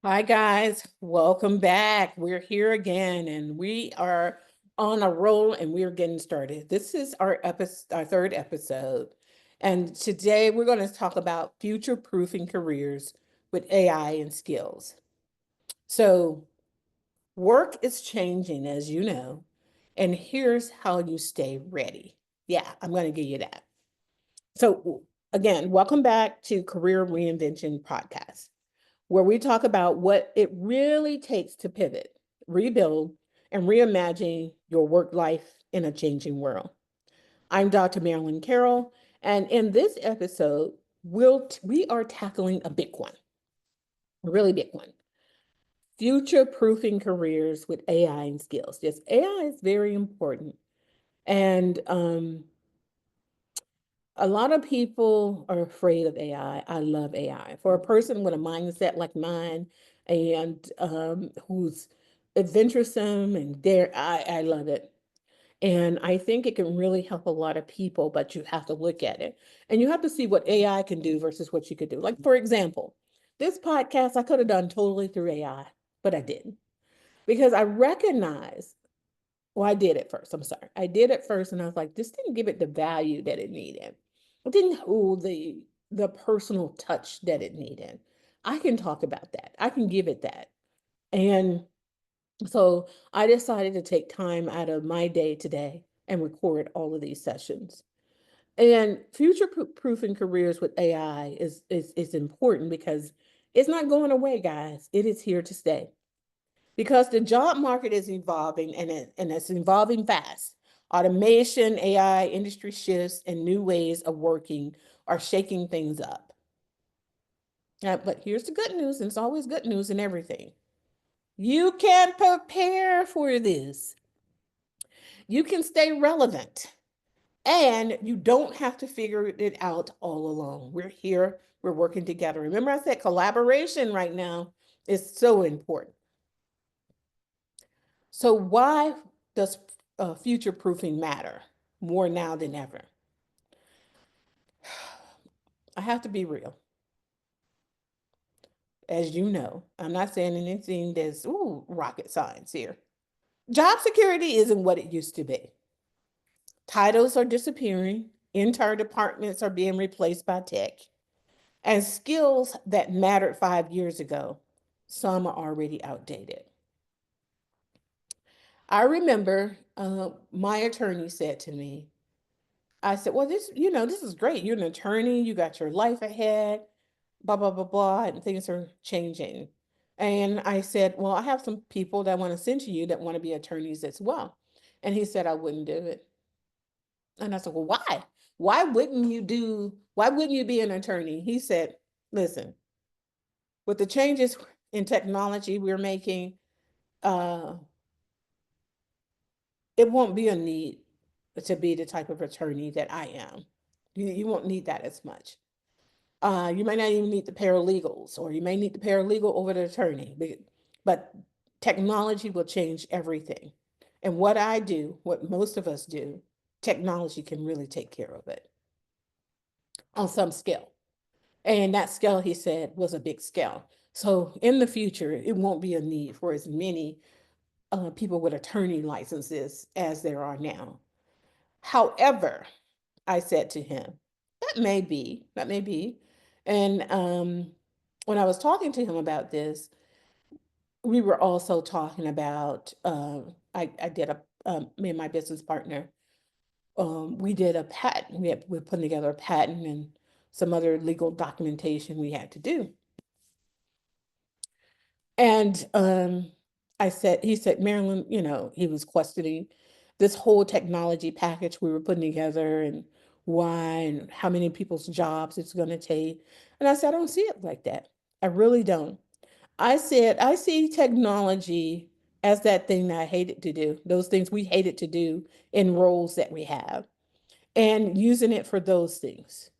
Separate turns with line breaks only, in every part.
Hi, guys. Welcome back. We're here again and we are on a roll and we're getting started. This is our third episode. And today we're going to talk about future proofing careers with AI and skills. So, work is changing, as you know, and here's how you stay ready. Yeah, I'm going to give you that. So, again, welcome back to Career Reinvention Podcast, where we talk about what it really takes to pivot, rebuild, and reimagine your work life in a changing world. I'm Dr. Marilyn Carroll, and in this episode, we are tackling a big one, a really big one. Future proofing careers with AI and skills. Yes, AI is very important. And a lot of people are afraid of AI. I love AI. For a person with a mindset like mine and who's adventuresome and dare, I love it. And I think it can really help a lot of people, but you have to look at it and you have to see what AI can do versus what you could do. Like, for example, this podcast I could have done totally through AI, but I didn't because I recognize well, I did at first. I'm sorry. I did at first, and I was like, this didn't give it the value that it needed. It didn't hold the personal touch that it needed. I can talk about that. I can give it that. And so I decided to take time out of my day today and record all of these sessions. And future proofing careers with AI is important because it's not going away, guys. It is here to stay because the job market is evolving and it's evolving fast. Automation, AI, industry shifts, and new ways of working are shaking things up. But here's the good news, and it's always good news in everything. You can prepare for this. You can stay relevant, and you don't have to figure it out all alone. We're here, we're working together. Remember, I said collaboration right now is so important. So, why does future proofing matter more now than ever? I have to be real. As you know, I'm not saying anything that's rocket science here. Job security isn't what it used to be. Titles are disappearing, entire departments are being replaced by tech, and skills that mattered 5 years ago, some are already outdated. I remember my attorney said to me, I said, well, this is great. You're an attorney, you got your life ahead, blah, blah, blah, blah, and things are changing. And I said, well, I have some people that want to send to you that want to be attorneys as well. And he said, I wouldn't do it. And I said, well, why? Why wouldn't you be an attorney? He said, listen, with the changes in technology we're making, uh, it won't be a need to be the type of attorney that I am. You won't need that as much. You may not even need the paralegals, or you may need the paralegal over the attorney, but technology will change everything. And what I do, what most of us do, technology can really take care of it on some scale. And that scale, he said, was a big scale. So in the future, it won't be a need for as many people with attorney licenses as there are now. However, I said to him, that may be. And when I was talking to him about this, we were also talking about, I did me and my business partner, we did a patent. We're putting together a patent and some other legal documentation we had to do. And he said, Marilyn, he was questioning this whole technology package we were putting together and why and how many people's jobs it's going to take. And I said, I don't see it like that. I really don't. I said, I see technology as that thing that I hated to do, those things we hated to do in roles that we have, and using it for those things.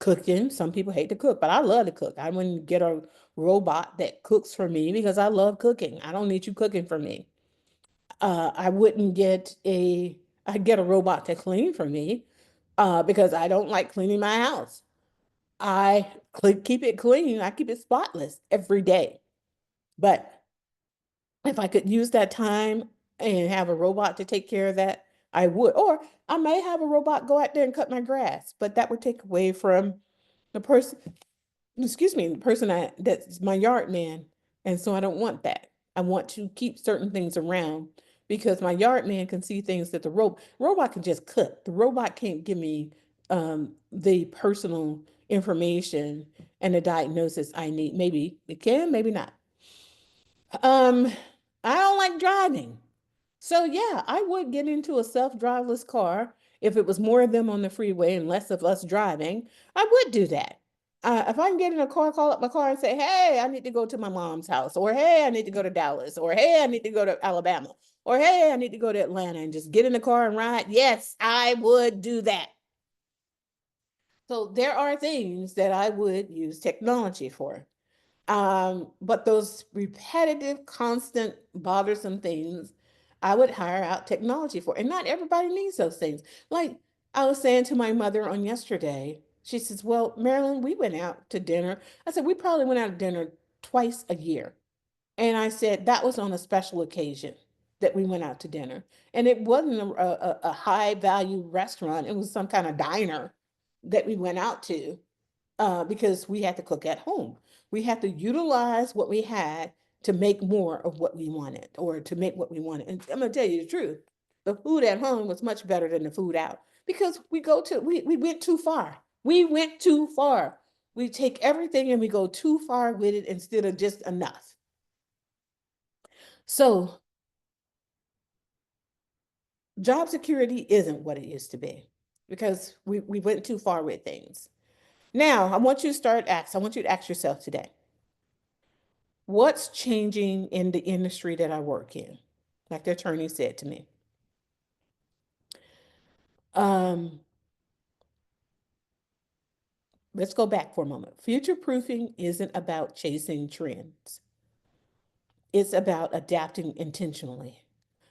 Cooking, some people hate to cook, but I love to cook. I wouldn't get a robot that cooks for me because I love cooking. I don't need you cooking for me. I wouldn't I'd get a robot to clean for me because I don't like cleaning my house. I keep it clean. I keep it spotless every day. But if I could use that time and have a robot to take care of that, I would. Or I may have a robot go out there and cut my grass, but that would take away from the person, excuse me, the person that's my yard man. And so I don't want that. I want to keep certain things around because my yard man can see things that the robot can just cut. The robot can't give me the personal information and the diagnosis I need. Maybe it can, maybe not. Um, I don't like driving. So yeah, I would get into a self-driveless car if it was more of them on the freeway and less of us driving. I would do that. If I can get in a car, call up my car and say, "Hey, I need to go to my mom's house," or "Hey, I need to go to Dallas," or "Hey, I need to go to Alabama," or "Hey, I need to go to Atlanta," and just get in the car and ride. Yes, I would do that. So there are things that I would use technology for. But those repetitive, constant, bothersome things, I would hire out technology for. And not everybody needs those things. Like I was saying to my mother on yesterday, she says, "Well, Marilyn, we went out to dinner." I said, "We probably went out to dinner twice a year." And I said, that was on a special occasion that we went out to dinner. And it wasn't a high value restaurant, it was some kind of diner that we went out to because we had to cook at home. We had to utilize what we had to make more of what we wanted or to make what we wanted. And I'm going to tell you the truth. The food at home was much better than the food out because we went too far. We went too far. We take everything and we go too far with it instead of just enough. So job security isn't what it used to be because we went too far with things. Now, I want you to I want you to ask yourself today, what's changing in the industry that I work in? Like the attorney said to me. Um, let's go back for a moment. Future proofing isn't about chasing trends. It's about adapting intentionally,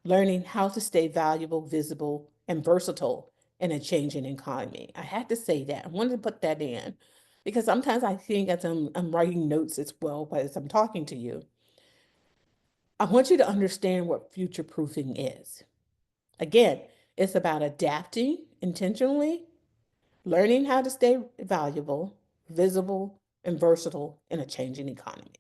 learning how to stay valuable, visible, and versatile in a changing economy. I had to say that. I wanted to put that in because sometimes I think as I'm writing notes as well, but as I'm talking to you, I want you to understand what future proofing is. Again, it's about adapting intentionally, learning how to stay valuable, visible, and versatile in a changing economy.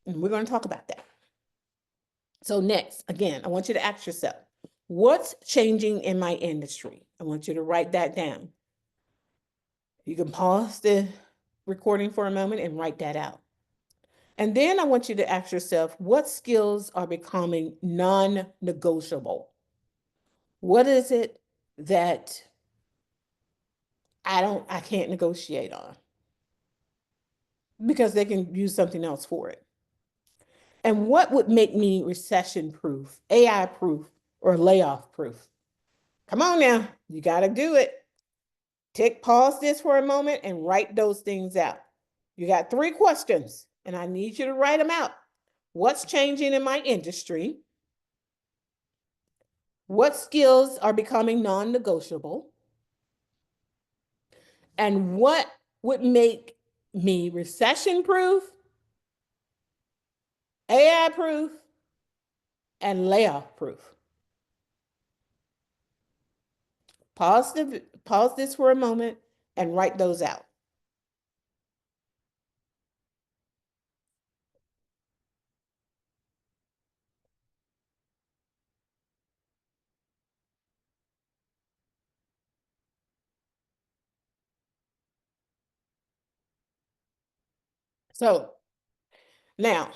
And we're going to talk about that. So, next, again, I want you to ask yourself, what's changing in my industry? I want you to write that down. You can pause the recording for a moment and write that out. And then I want you to ask yourself, what skills are becoming non negotiable? What is it that I can't negotiate on because they can use something else for it. And what would make me recession proof, AI proof, or layoff proof? Come on now, you got to do it. Pause this for a moment and write those things out. You got 3 questions, and I need you to write them out. What's changing in my industry? What skills are becoming non negotiable? And what would make me recession proof, AI proof, and layoff proof? Pause this for a moment and write those out. So now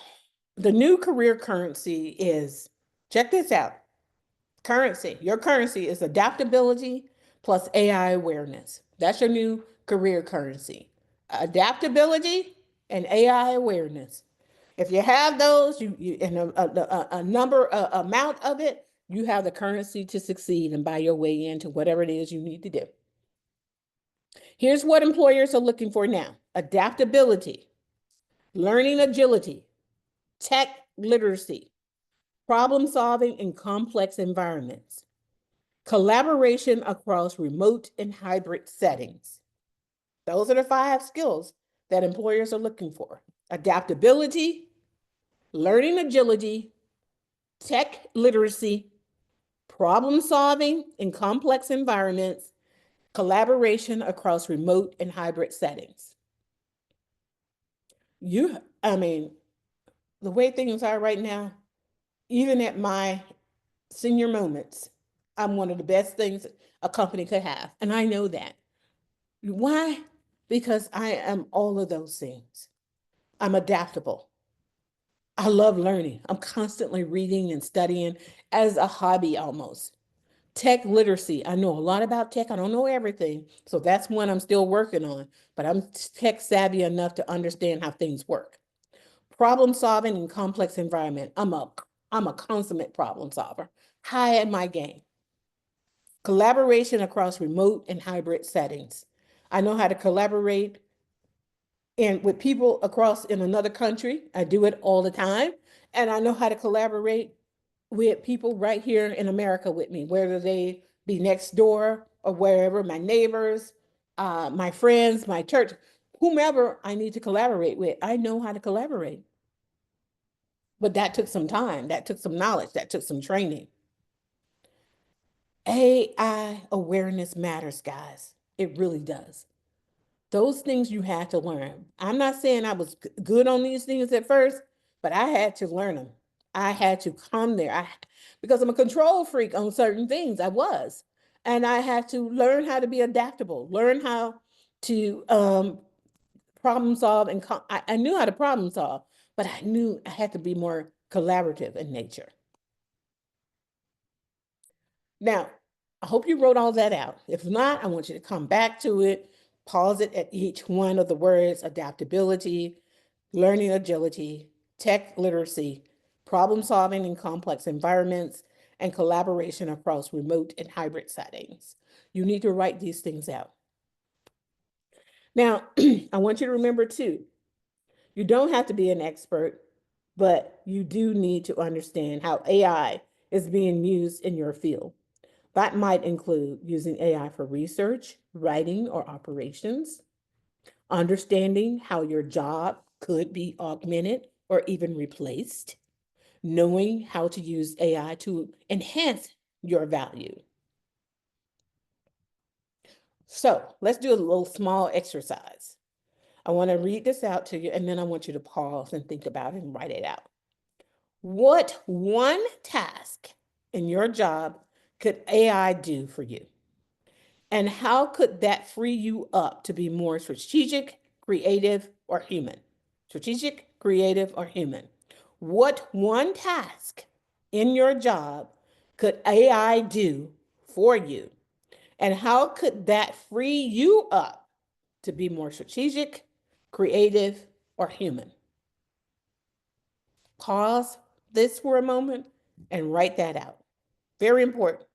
the new career currency is, check this out. Your currency is adaptability plus AI awareness. That's your new career currency. Adaptability and AI awareness. If you have those, you and a number amount of it, you have the currency to succeed and buy your way into whatever it is you need to do. Here's what employers are looking for now: adaptability, learning agility, tech literacy, problem solving in complex environments, collaboration across remote and hybrid settings. Those are the 5 skills that employers are looking for: adaptability, learning agility, tech literacy, problem solving in complex environments, collaboration across remote and hybrid settings. I mean, the way things are right now, even at my senior moments, I'm one of the best things a company could have. And I know that. Why? Because I am all of those things. I'm adaptable. I love learning. I'm constantly reading and studying as a hobby almost. Tech literacy. I know a lot about tech. I don't know everything. So that's one I'm still working on, but I'm tech savvy enough to understand how things work. Problem solving in complex environment. I'm a consummate problem solver. High at my game. Collaboration across remote and hybrid settings. I know how to collaborate with people across in another country. I do it all the time. And I know how to collaborate with people right here in America with me, whether they be next door or wherever, my neighbors, my friends, my church, whomever I need to collaborate with. I know how to collaborate. But that took some time, that took some knowledge, that took some training. AI awareness matters, guys. It really does. Those things you had to learn. I'm not saying I was good on these things at first, but I had to learn them. I had to come there. Because I'm a control freak on certain things. I was. And I had to learn how to be adaptable, learn how to problem solve. And I knew how to problem solve, but I knew I had to be more collaborative in nature. Now, I hope you wrote all that out. If not, I want you to come back to it, pause it at each one of the words: adaptability, learning agility, tech literacy, problem solving in complex environments, and collaboration across remote and hybrid settings. You need to write these things out. Now, I want you to remember too, you don't have to be an expert, but you do need to understand how AI is being used in your field. That might include using AI for research, writing, or operations, understanding how your job could be augmented or even replaced, knowing how to use AI to enhance your value. So let's do a little small exercise. I want to read this out to you, and then I want you to pause and think about it and write it out. What one task in your job could AI do for you? And how could that free you up to be more strategic, creative, or human? Strategic, creative, or human? What one task in your job could AI do for you? And how could that free you up to be more strategic, creative, or human? Pause this for a moment and write that out. Very important.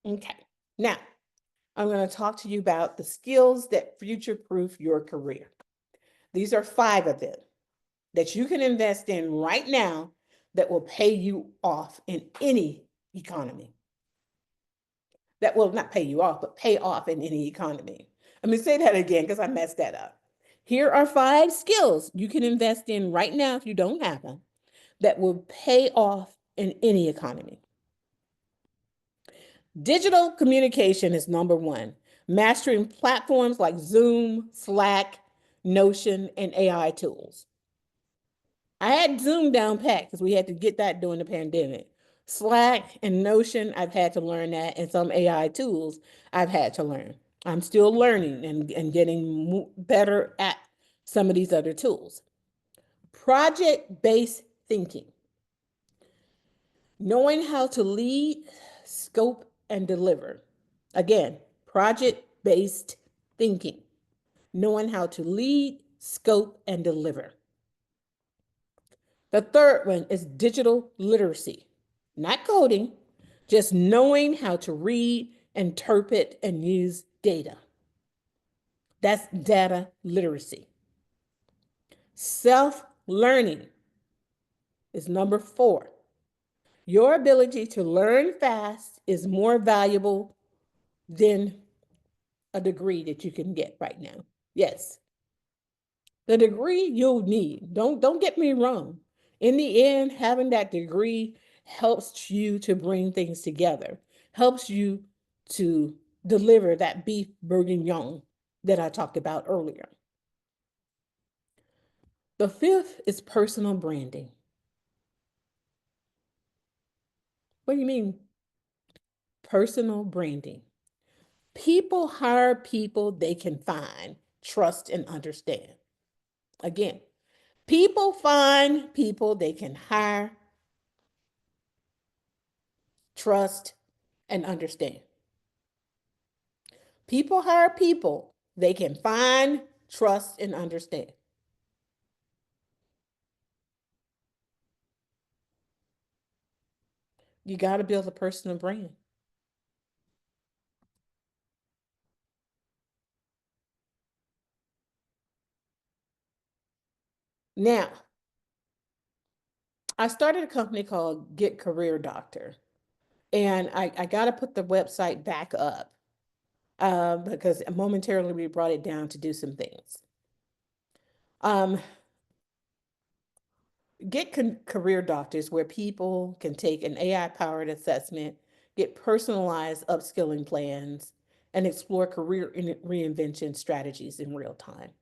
Okay. Now, I'm going to talk to you about the skills that future-proof your career. These are 5 of them that you can invest in right now that will pay you off in any economy. That will not pay you off, but pay off in any economy. Let me say that again because I messed that up. Here are 5 skills you can invest in right now if you don't have them that will pay off in any economy. Digital communication is number 1. Mastering platforms like Zoom, Slack, Notion, and AI tools. I had Zoom down pat because we had to get that during the pandemic. Slack and Notion, I've had to learn that, and some AI tools I've had to learn. I'm still learning and getting better at some of these other tools. Project-based thinking. Knowing how to lead, scope, and deliver. Again, project-based thinking. Knowing how to lead, scope, and deliver. The third one is digital literacy. Not coding, just knowing how to read, interpret, and use data. That's data literacy. Self-learning is number 4. Your ability to learn fast is more valuable than a degree that you can get right now. Yes, the degree you'll need. Don't get me wrong. In the end, having that degree helps you to bring things together, helps you to deliver that beef bourguignon that I talked about earlier. The fifth is personal branding. What do you mean? Personal branding. People hire people they can find, trust, and understand. Again, people find people they can hire, trust, and understand. People hire people they can find, trust, and understand. You got to build a personal brand. Now, I started a company called Get Career Doctor, and I got to put the website back up because momentarily we brought it down to do some things. Um, Career Doctors, where people can take an AI powered assessment, get personalized upskilling plans, and explore career reinvention strategies in real time.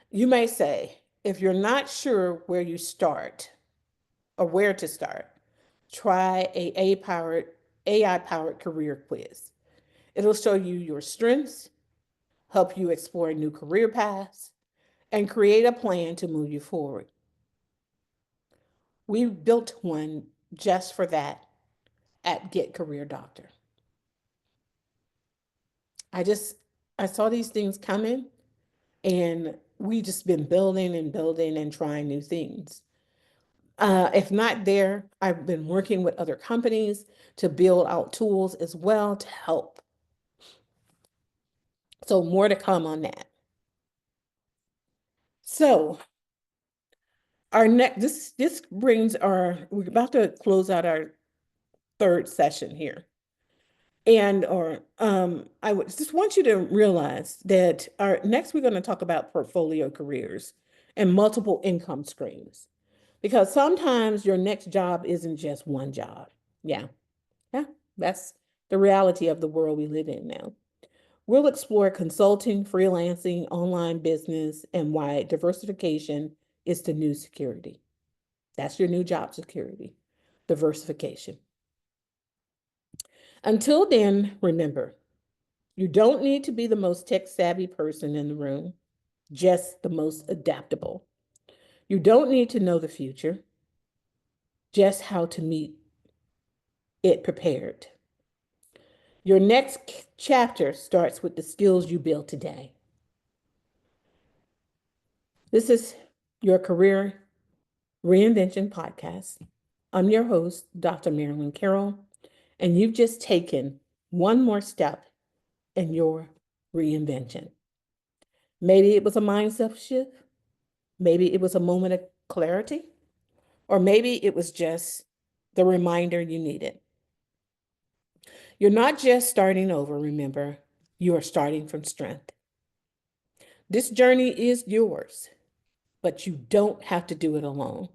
You may say, if you're not sure where you start or where to start, try AI powered career quiz. It'll show you your strengths, help you explore new career paths, and create a plan to move you forward. We built one just for that at Get Career Doctor. I just I saw these things coming, and we just been building and building and trying new things. If not there, I've been working with other companies to build out tools as well to help. So more to come on that. So our next this brings we're about to close out our third session here. And or I would just want you to realize that our next we're going to talk about portfolio careers and multiple income streams. Because sometimes your next job isn't just one job. Yeah. Yeah. That's the reality of the world we live in now. We'll explore consulting, freelancing, online business, and why diversification is the new security. That's your new job security. Diversification. Until then, remember, you don't need to be the most tech savvy person in the room, just the most adaptable. You don't need to know the future, just how to meet it prepared. Your next chapter starts with the skills you build today. This is your Career Reinvention Podcast. I'm your host, Dr. Marilyn Carroll, and you've just taken one more step in your reinvention. Maybe it was a mindset shift, maybe it was a moment of clarity, or maybe it was just the reminder you needed. You're not just starting over, remember, you are starting from strength. This journey is yours, but you don't have to do it alone.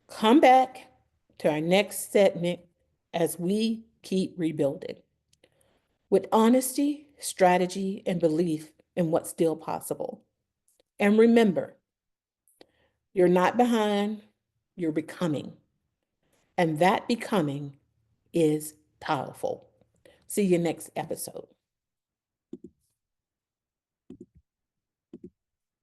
Come back to our next segment as we keep rebuilding with honesty, strategy, and belief in what's still possible. And remember, you're not behind, you're becoming. And that becoming is powerful. See you next episode.